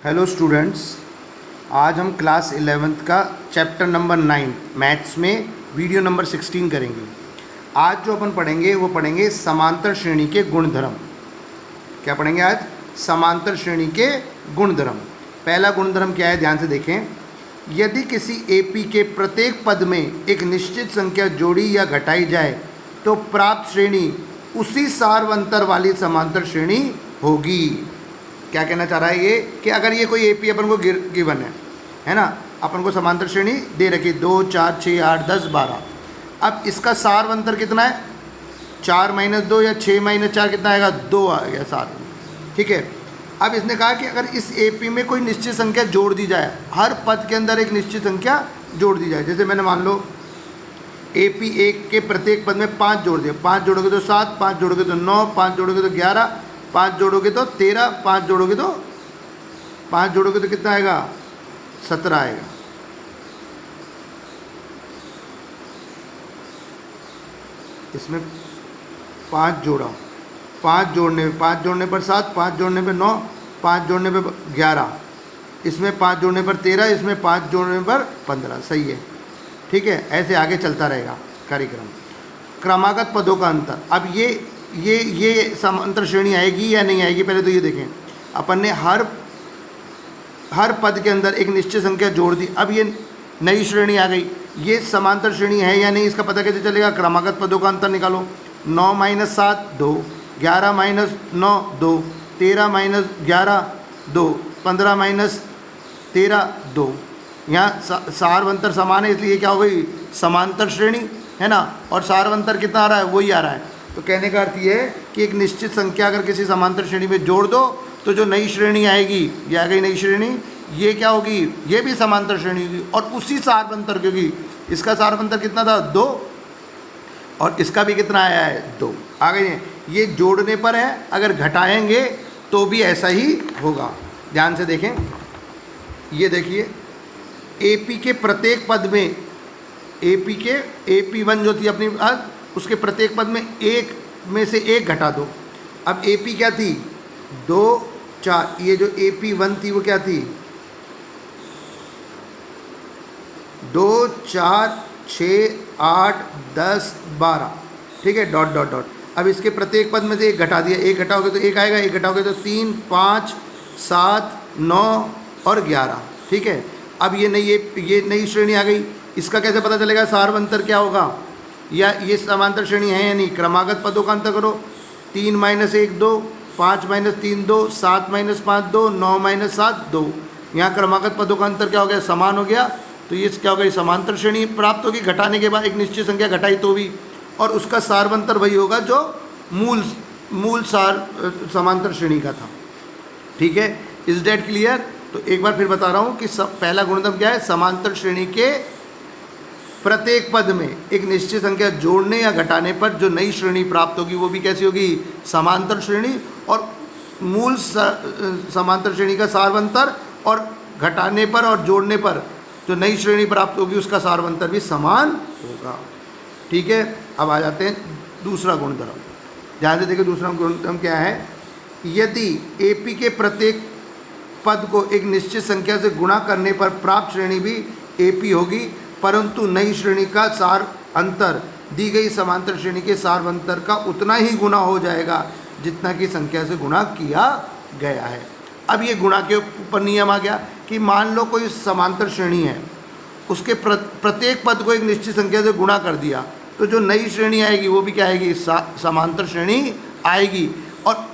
Hello students, आज हम class 11th का चैप्टर नंबर 9 मैथ्स में वीडियो नंबर 16 करेंगे। आज जो अपन पढ़ेंगे वो पढ़ेंगे समांतर श्रेणी के गुणधर्म। क्या पढ़ेंगे आज? समांतर श्रेणी के गुणधर्म। पहला गुणधर्म क्या है, ध्यान से देखें। यदि किसी एपी के प्रत्येक पद में एक निश्चित संख्या जोड़ी या घटाई जाए तो प्राप्त श्रेणी उसी सार्वंतर वाली समांतर श्रेणी होगी। क्या कहना चाह रहा है ये कि अगर ये कोई एपी अपन को गिवन है ना, अपन को समांतर श्रेणी दे रखी 2, 4, 6, 8, 10, 12। अब इसका सार्वंतर कितना है? 4 - 2 या 6 - 4 कितना आएगा? 2 आ गया सार्वंतर। ठीक है। अब इसने कहा कि अगर इस एपी में कोई निश्चित संख्या जोड़ दी जाए, हर पद के अंदर एक निश्चित संख्या जोड़ दी जाए। जैसे मैंने मान लो एपी 1 के प्रत्येक पद में 5 जोड़ दिए। 5 जोड़ोगे तो 7, 5 जोड़ोगे तो 9, 5 जोड़ोगे तो 11, 5 जोड़ोगे तो 13, 5 जोड़ोगे तो कितना आएगा? 17 आएगा। इसमें 5 जोड़ा, 5 जोड़ने पर 7, 5 जोड़ने पर 9, 5 जोड़ने पर 11, इसमें 5 जोड़ने पर 13, इसमें 5 जोड़ने पर 15। सही है, ठीक है। ऐसे आगे चलता रहेगा कार्यक्रम। क्रमागत पदों का अंतर। अब ये समांतर श्रेणी आएगी या नहीं आएगी, पहले तो ये देखें। अपन ने हर पद के अंदर एक निश्चित संख्या जोड़ दी। अब ये नई श्रेणी आ गई, ये समांतर श्रेणी है या नहीं, इसका पता कैसे चलेगा? क्रमागत पदों का अंतर निकालो। 9 - 7 2, 11 - 9 2, 13 - 11 2, 15 - 13 2। यहाँ सार्वंतर समान है, इसलिए क्या हो गई? समांतर श्रेणी है ना। और सार्वंतर कितना आ रहा है? वही आ रहा है। तो कहने का अर्थ ये है कि एक निश्चित संख्या अगर किसी समांतर श्रेणी में जोड़ दो तो जो नई श्रेणी आएगी, ये आ गई नई श्रेणी, ये क्या होगी? ये भी समांतर श्रेणी होगी और उसी सार्वंतर की होगी। इसका सार्वंतर कितना था? 2, और इसका भी कितना आया है? 2 आ गई है। ये जोड़ने पर है, अगर घटाएंगे तो भी ऐसा ही होगा। ध्यान से देखें, ये देखिए एपी के प्रत्येक पद में, AP1 जो थी अपनी, उसके प्रत्येक पद में एक में से एक घटा दो। अब एपी क्या थी? 2, 4। ये जो AP1 थी वो क्या थी? 2, 4, 6, 8, 10, 12। ठीक है, डॉट डॉट डॉट। अब इसके प्रत्येक पद में से एक घटा दिया। एक घटाओगे तो एक आएगा, एक घटाओगे तो 3, 5, 7, 9 और 11। ठीक है। अब ये नई श्रेणी आ गई। इसका कैसे पता चलेगा सार्वंतर क्या होगा, या ये समांतर श्रेणी है या नहीं? क्रमागत पदों का अंतर करो। 3 - 1 2, 5 - 3 2, 7 - 5 2, 9 - 7 2। यहाँ क्रमागत पदों का अंतर क्या हो गया? समान हो गया। तो ये क्या हो गई? समांतर श्रेणी प्राप्त होगी। घटाने के बाद एक निश्चित संख्या घटाई तो भी, और उसका सार्वंतर वही होगा जो मूल समांतर श्रेणी का था। ठीक है, इज डेट क्लियर? तो एक बार फिर बता रहा हूँ कि पहला गुणधर्म क्या है? समांतर श्रेणी के प्रत्येक पद में एक निश्चित संख्या जोड़ने या घटाने पर जो नई श्रेणी प्राप्त होगी वो भी कैसी होगी? समांतर श्रेणी। और मूल समांतर श्रेणी का सार्वंतर, और घटाने पर और जोड़ने पर जो नई श्रेणी प्राप्त होगी उसका सार्वंतर भी समान होगा। ठीक है। अब आ जाते हैं दूसरा गुणधर्म। ध्यान से देखिए, दूसरा गुणधर्म क्या है? यदि एपी के प्रत्येक पद को एक निश्चित संख्या से गुणा करने पर प्राप्त श्रेणी भी एपी होगी, परंतु नई श्रेणी का सार अंतर दी गई समांतर श्रेणी के सार्वंतर का उतना ही गुना हो जाएगा जितना कि संख्या से गुणा किया गया है। अब ये गुणा के ऊपर नियम आ गया कि मान लो कोई समांतर श्रेणी है, उसके प्रत्येक पद को एक निश्चित संख्या से गुणा कर दिया, तो जो नई श्रेणी आएगी वो भी क्या आएगी? समांतर श्रेणी आएगी। और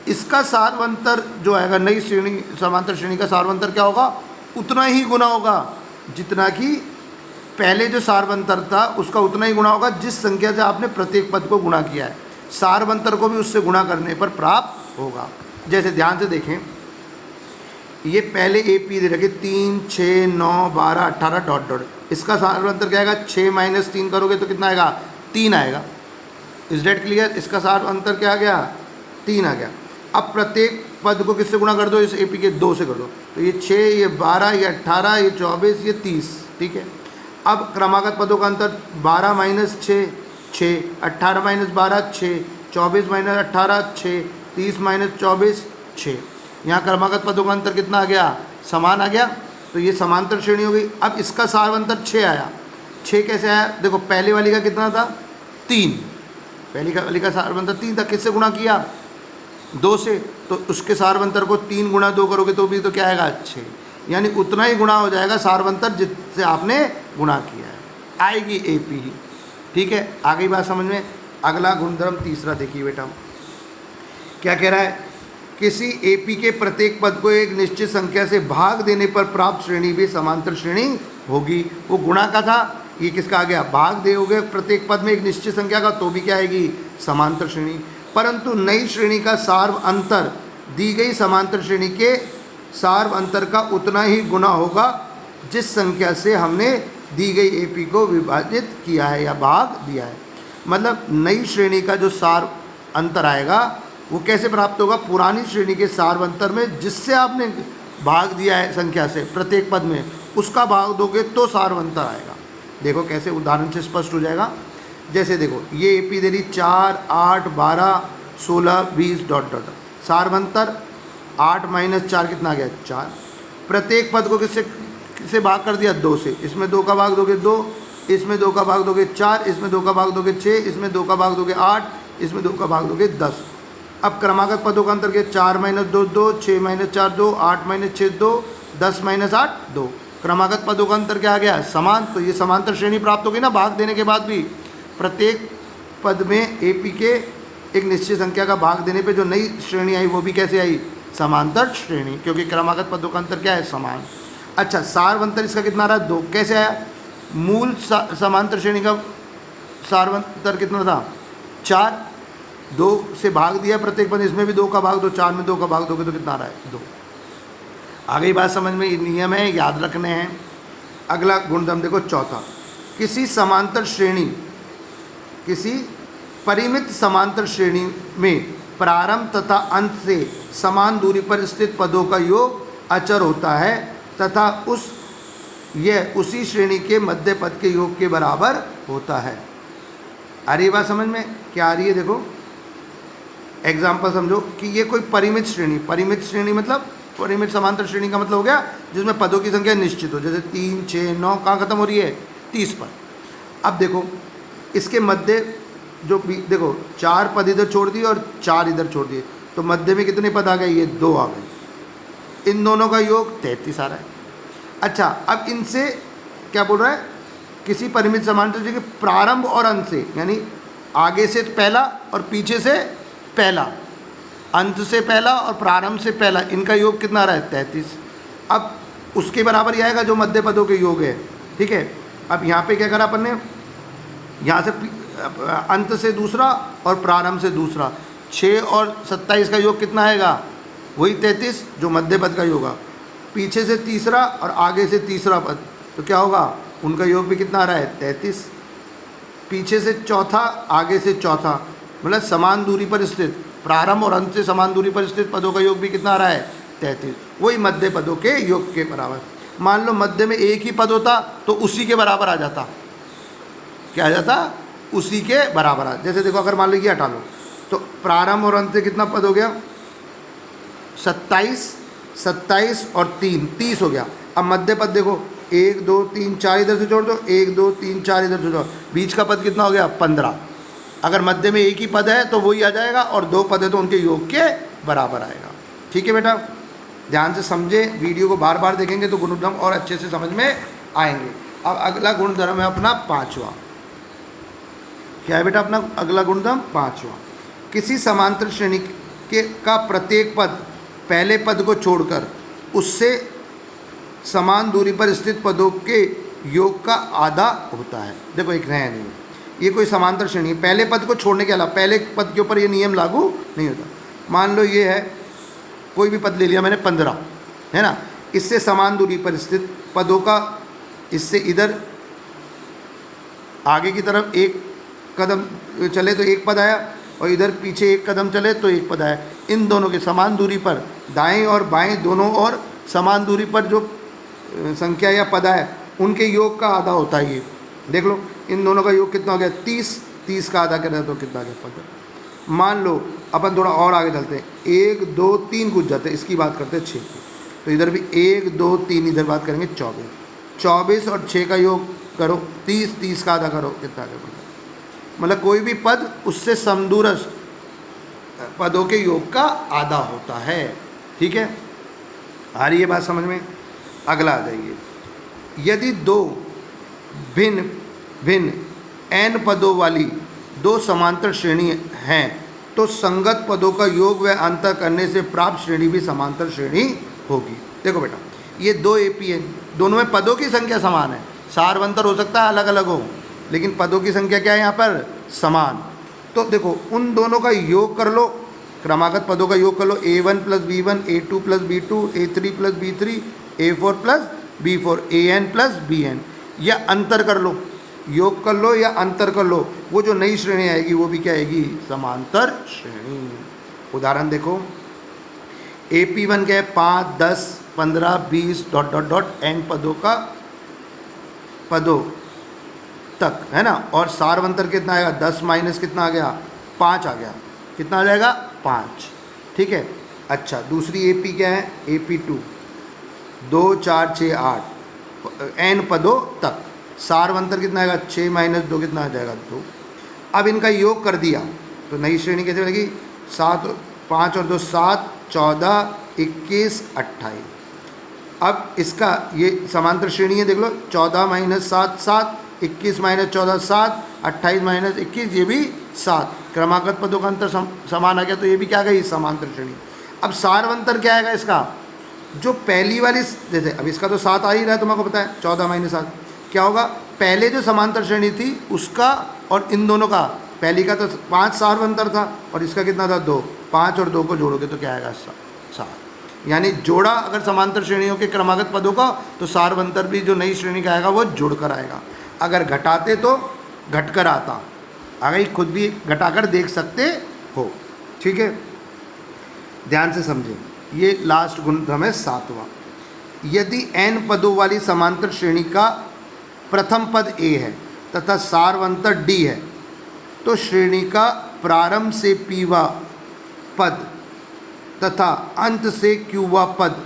इसका सार्वंतर जो आएगा, नई श्रेणी समांतर श्रेणी का सार्वंतर क्या होगा? उतना ही गुना होगा जितना कि पहले जो सार्वंतर था उसका उतना ही गुना होगा जिस संख्या से आपने प्रत्येक पद को गुणा किया है। सार्वंतर को भी उससे गुणा करने पर प्राप्त होगा। जैसे ध्यान से देखें, ये पहले एपी दे रखे 3, 6, 9, 12, 18 डॉट डॉट। इसका सार्वंतर क्या आएगा? 6 - 3 करोगे तो कितना आएगा? 3 आएगा। Is that clear? इसका सार्वंतर क्या आ गया? 3 आ गया। अब प्रत्येक पद को किससे गुणा कर दो? इस एपी के 2 से कर दो। तो ये 6, ये 12, ये 18, ये 24, ये 30। ठीक है। अब क्रमागत पदों का अंतर 12 - 6 6, 18 - 12 6, 24 - 18 6, 30 - 24 6। यहाँ क्रमागत पदों का अंतर कितना आ गया, समान आ गया, तो ये समांतर श्रेणी हो गई। अब इसका सार्वंतर 6 आया। 6 कैसे आया, देखो पहले वाली का कितना था, 3, पहली वाली का सार्वंतर 3 था, किससे गुणा किया, 2 से, तो उसके सार्वंतर को 3 गुणा 2 करोगे तो भी तो क्या आएगा, 6, यानी उतना ही गुणा हो जाएगा सार्वंतर जिससे आपने गुणा किया है, आएगी AP ही। ठीक है, आ गई बात समझ में। अगला गुणधर्म तीसरा देखिए बेटा, क्या कह रहा है, किसी AP के प्रत्येक पद को एक निश्चित संख्या से भाग देने पर प्राप्त श्रेणी भी समांतर श्रेणी होगी। वो गुणा का था, ये किसका आ गया, भाग दोगे प्रत्येक पद में एक निश्चित संख्या का तो भी क्या आएगी, समांतर श्रेणी। परंतु नई श्रेणी का सार्व अंतर दी गई समांतर श्रेणी के सार्व अंतर का उतना ही गुना होगा जिस संख्या से हमने दी गई AP को विभाजित किया है या भाग दिया है। मतलब नई श्रेणी का जो सार्व अंतर आएगा वो कैसे प्राप्त होगा, पुरानी श्रेणी के सार्व अंतर में जिससे आपने भाग दिया है संख्या से प्रत्येक पद में, उसका भाग दोगे तो सार्व अंतर आएगा। देखो कैसे उदाहरण से स्पष्ट हो जाएगा। जैसे देखो ये AP दे रही 4, 8, 12, 16, 20 डॉट डॉट, सार्वंतर 8 - 4 कितना आ गया, 4। प्रत्येक पद को किससे भाग कर दिया, 2 से। इसमें 2 का भाग दोगे 2, इसमें 2 का भाग दोगे 4, इसमें 2 का भाग दोगे 6, इसमें 2 का भाग दोगे 8, इसमें 2 का भाग दोगे 10। अब क्रमागत पदों का अंतर के 4 - 2 2, 6 - 4 2, 8 - 6 2, 10 - 8 2। क्रमागत पदों का अंतर क्या आ गया, समान। तो ये समांतर श्रेणी प्राप्त होगी ना भाग देने के बाद भी। प्रत्येक पद में AP के एक निश्चित संख्या का भाग देने पे जो नई श्रेणी आई वो भी कैसे आई, समांतर श्रेणी, क्योंकि क्रमागत पदों का अंतर क्या है, समान। अच्छा, सार्वंतर इसका कितना रहा, 2। कैसे आया, मूल समांतर श्रेणी का सार्वंतर कितना था, 4, 2 से भाग दिया प्रत्येक पद, इसमें भी 2 का भाग दो, 4 में 2 का भाग दोगे तो कितना रहा है, 2। आ गई बात समझ में, ये नियम है, याद रखने हैं। अगला गुणधर्म देखो चौथा, किसी समांतर श्रेणी, किसी परिमित समांतर श्रेणी में प्रारंभ तथा अंत से समान दूरी पर स्थित पदों का योग अचर होता है तथा यह उसी श्रेणी के मध्य पद के योग के बराबर होता है। आ रही बात समझ में, क्या आ रही है, देखो एग्जाम्पल समझो कि ये कोई परिमित श्रेणी, परिमित श्रेणी मतलब परिमित समांतर श्रेणी का मतलब हो गया जिसमें पदों की संख्या निश्चित हो, जैसे 3, 6, 9 कहाँ खत्म हो रही है, 30 पर। अब देखो इसके मध्य जो देखो 4 पद इधर छोड़ दिए और 4 इधर छोड़ दिए, तो मध्य में कितने पद आ गए, ये 2 आ गए। इन दोनों का योग 33 आ रहा है। अच्छा, अब इनसे क्या बोल रहा है, किसी परिमित समांतर श्रेणी के प्रारंभ और अंत से, यानी आगे से पहला और पीछे से पहला, अंत से पहला और प्रारंभ से पहला, इनका योग कितना आ रहा है, 33। अब उसके बराबर ही आएगा जो मध्य पदों के योग है। ठीक है, अब यहाँ पे क्या करा अपन ने, यहाँ से अंत से दूसरा और प्रारंभ से दूसरा, 6 और 27 का योग कितना आएगा, वही 33 जो मध्य पद का योग होगा। पीछे से तीसरा और आगे से तीसरा पद, तो क्या होगा, उनका योग भी कितना आ रहा है, 33। पीछे से चौथा, आगे से चौथा, मतलब समान दूरी पर स्थित, प्रारंभ और अंत से समान दूरी पर स्थित पदों का योग भी कितना आ रहा है, 33, वही मध्य पदों के योग के बराबर। मान लो मध्य में एक ही पद होता तो उसी के बराबर आ जाता, क्या आ जाता, उसी के बराबर आ। जैसे देखो अगर मान लो ये हटा लो तो प्रारंभ और अंत से कितना पद हो गया, 27 और 3 30 हो गया। अब मध्य पद देखो 1 2 3 4 इधर से जोड़ दो, 1 2 3 4 इधर से जोड़, बीच का पद कितना हो गया, 15। अगर मध्य में एक ही पद है तो वही आ जाएगा, और 2 पद है तो उनके योग के बराबर आएगा। ठीक है बेटा, ध्यान से समझे, वीडियो को बार बार देखेंगे तो गुणधर्म और अच्छे से समझ में आएंगे। अब अगला गुणधर्म है अपना 5वां। क्या है बेटा अपना अगला गुणधर्म, 5वां, किसी समांतर श्रेणी का प्रत्येक पद पहले पद को छोड़कर उससे समान दूरी पर स्थित पदों के योग का आधा होता है। देखो एक नया नियम, ये कोई समांतर श्रेणी है, पहले पद को छोड़ने के अलावा पहले पद के ऊपर ये नियम लागू नहीं होता। मान लो ये है, कोई भी पद ले लिया मैंने 15, है ना, इससे समान दूरी पर स्थित पदों का, इससे इधर आगे की तरफ एक कदम चले तो एक पद आया, और इधर पीछे एक कदम चले तो एक पद आया। इन दोनों के समान दूरी पर, दाएं और बाएं दोनों और समान दूरी पर जो संख्या या पद है उनके योग का आधा होता है। ये देख लो, इन दोनों का योग कितना हो गया, 30 का आधा करें तो कितना आ गया, 15। मान लो अपन थोड़ा और आगे चलते हैं, 1 2 3 कुछ जाते हैं, इसकी बात करते हैं 6 की। तो इधर भी 1 2 3, इधर बात करेंगे 24। 24 और 6 का योग करो 30, 30 का आधा करो, कितना आगे बढ़ता है। मतलब कोई भी पद उससे समदूरस्थ पदों के योग का आधा होता है। ठीक है, आ रही है बात समझ में? अगला आ जाइए, यदि दो भिन्न भिन्न n पदों वाली दो समांतर श्रेणी हैं तो संगत पदों का योग व अंतर करने से प्राप्त श्रेणी भी समांतर श्रेणी होगी। देखो बेटा, ये दो AP है, दोनों में पदों की संख्या समान है, सारवंतर हो सकता है अलग अलग हो, लेकिन पदों की संख्या क्या है यहाँ पर? समान। तो देखो उन दोनों का योग कर लो, क्रमागत पदों का योग कर लो, A1 + B1, A2 + B2, A3 + B3, A4 + B4, AN + BN, या अंतर कर लो, योग कर लो या अंतर कर लो, वो जो नई श्रेणी आएगी वो भी क्या आएगी? समांतर श्रेणी। उदाहरण देखो, AP1 क्या है? 5 10 15 20 ... n पदों तक है ना, और सारवंतर कितना आएगा? 10 माइनस कितना आ गया? 5 आ गया, कितना आ जाएगा? 5। ठीक है, अच्छा दूसरी AP क्या है? AP2 2 4 6 8 n पदों तक, सारवंतर कितना आएगा? 6 माइनस 2 कितना आ जाएगा? 2। अब इनका योग कर दिया तो नई श्रेणी कैसे बनेगी? 7 5 और 2 7 14 21 28। अब इसका ये समांतर श्रेणी है, देख लो, 14 माइनस 7 7, 21 माइनस 14 7, 28 माइनस 21 ये भी 7। क्रमागत पदों का अंतर समान आ गया, तो ये भी क्या आ गई? समांतर श्रेणी। अब सारवंतर क्या आएगा इसका? जो पहली वाली, जैसे अब इसका तो 7 आ ही रहा है, तुम्हारे को पता है, 14 माइनस 7 क्या होगा? पहले जो समांतर श्रेणी थी उसका और इन दोनों का, पहली का तो 5 सारवंतर था और इसका कितना था? 2। 5 और 2 को जोड़ोगे तो क्या आएगा? 7। यानी जोड़ा अगर समांतर श्रेणियों के क्रमागत पदों का, तो सारवंतर भी जो नई श्रेणी का आएगा वो जुड़कर आएगा। अगर घटाते तो घटकर आता, आगे खुद भी घटाकर देख सकते हो। ठीक है, ध्यान से समझें, ये लास्ट गुणधर्म है 7वां। यदि n पदों वाली समांतर श्रेणी का प्रथम पद A है तथा सारवंतर D है तो श्रेणी का प्रारंभ से Pवा पद तथा अंत से Qवा पद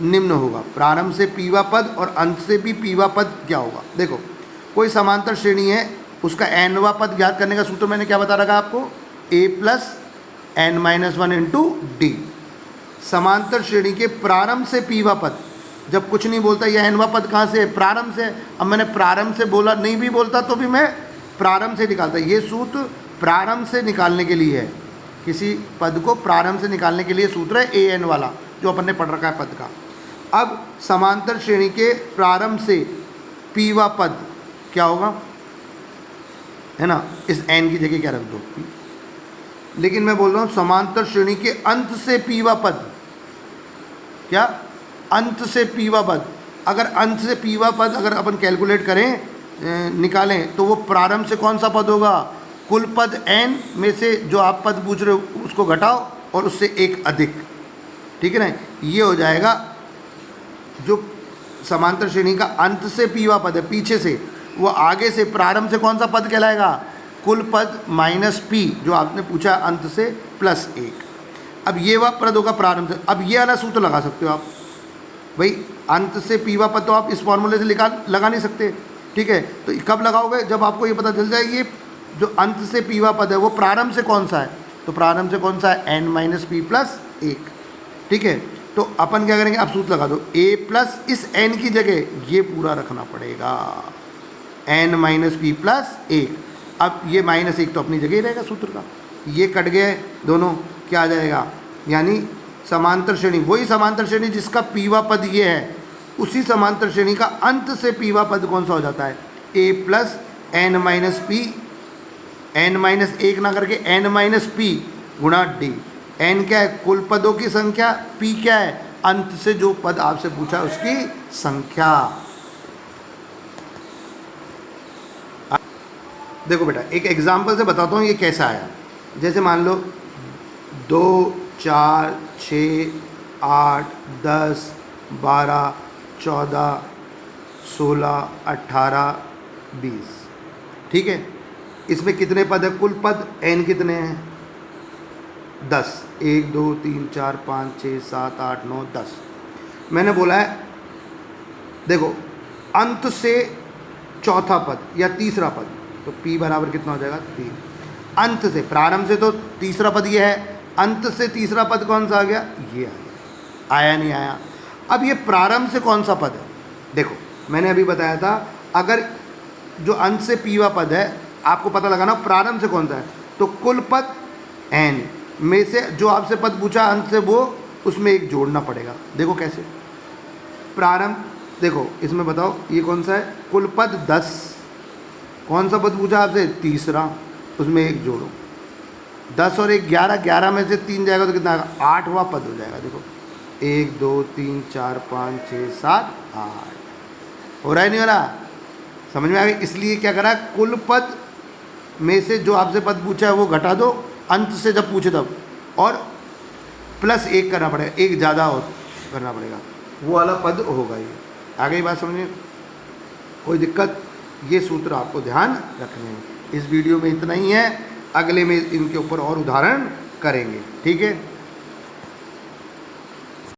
निम्न होगा। प्रारंभ से Pवा पद और अंत से भी Pवा पद क्या होगा? देखो, कोई समांतर श्रेणी है, उसका nवा पद ज्ञात करने का सूत्र मैंने क्या बता रखा आपको? A + n - 1 × D। समांतर श्रेणी के प्रारंभ से Pवा पद, जब कुछ नहीं बोलता, यह nवा पद कहाँ से है? प्रारंभ से। अब मैंने प्रारंभ से बोला, नहीं भी बोलता तो भी मैं प्रारंभ से निकालता। ये सूत्र प्रारंभ से निकालने के लिए है, किसी पद को प्रारंभ से निकालने के लिए सूत्र है AN वाला, जो अपन ने पढ़ रखा है पद का। अब समांतर श्रेणी के प्रारंभ से Pवा पद क्या होगा? है ना, इस n की जगह क्या रख दो? लेकिन मैं बोल रहा हूँ समांतर श्रेणी के अंत से Pवा पद, क्या? अंत से Pवा पद। अगर अंत से Pवा पद अगर अपन कैलकुलेट करें, निकालें, तो वो प्रारंभ से कौन सा पद होगा? कुल पद n में से जो आप पद पूछ रहे हो उसको घटाओ और उससे एक अधिक। ठीक है ना, ये हो जाएगा जो समांतर श्रेणी का अंत से Pवा पद है, पीछे से, वो आगे से प्रारंभ से कौन सा पद कहलाएगा? कुल पद माइनस P जो आपने पूछा अंत से प्लस 1। अब ये वह पद होगा प्रारंभ से। अब ये वाला सूत्र लगा सकते हो आप, भाई अंत से Pवा पद तो आप इस फॉर्मूले से लगा नहीं सकते। ठीक है, तो कब लगाओगे? जब आपको ये पता चल जाए ये जो अंत से Pवा पद है वो प्रारंभ से कौन सा है, तो प्रारंभ से कौन सा है? n - P + 1। ठीक है, तो अपन क्या करेंगे? आप सूत्र लगा दो, A प्लस इस n की जगह ये पूरा रखना पड़ेगा, n - P + 1। अब ये -1 तो अपनी जगह ही रहेगा सूत्र का, ये कट गए दोनों, क्या आ जाएगा? यानी समांतर श्रेणी, वही समांतर श्रेणी जिसका Pवा पद ये है, उसी समांतर श्रेणी का अंत से Pवा पद कौन सा हो जाता है? A + n - P, n - 1 ना करके n - P × D। n क्या है? कुल पदों की संख्या, P क्या है? अंत से जो पद आपसे पूछा उसकी संख्या। देखो बेटा, एक एग्जाम्पल से बताता हूँ ये कैसा आया। जैसे मान लो 2 4 6 8 10 12 14 16 18 20। ठीक है, इसमें कितने पद है? कुल पद n कितने हैं? 10, 1 2 3 4 5 6 7 8 9 10। मैंने बोला है देखो अंत से चौथा पद या तीसरा पद, तो p बराबर कितना हो जाएगा 3। अंत से, प्रारंभ से तो तीसरा पद ये है, अंत से तीसरा पद कौन सा आ गया, ये आ गया। आया नहीं आया? अब ये प्रारंभ से कौन सा पद है, देखो मैंने अभी बताया था अगर जो अंत से पीवा पद है आपको पता लगाना प्रारंभ से कौन सा है, तो कुल पद n में से जो आपसे पद पूछा अंत से वो उसमें एक जोड़ना पड़ेगा। देखो कैसे, प्रारंभ देखो इसमें बताओ ये कौन सा है, कुल पद 10, कौन सा पद पूछा आपसे, तीसरा, उसमें एक जोड़ो। 10 और 1 11, 11 में से 3 जाएगा तो कितना आएगा, 8वां पद हो जाएगा। देखो 1 2 3 4 5 6 7 8, हो रहा है नहीं हो रहा, समझ में आ गया? इसलिए क्या करा, कुल पद में से जो आपसे पद पूछा है वो घटा दो अंत से जब पूछे तब, और प्लस 1 करना पड़ेगा, 1 ज़्यादा हो करना पड़ेगा, वो वाला पद होगा। ये आ गई बात समझिए, कोई दिक्कत? ये सूत्र आपको ध्यान रखने हैं। इस वीडियो में इतना ही है, अगले में इनके ऊपर और उदाहरण करेंगे, ठीक है।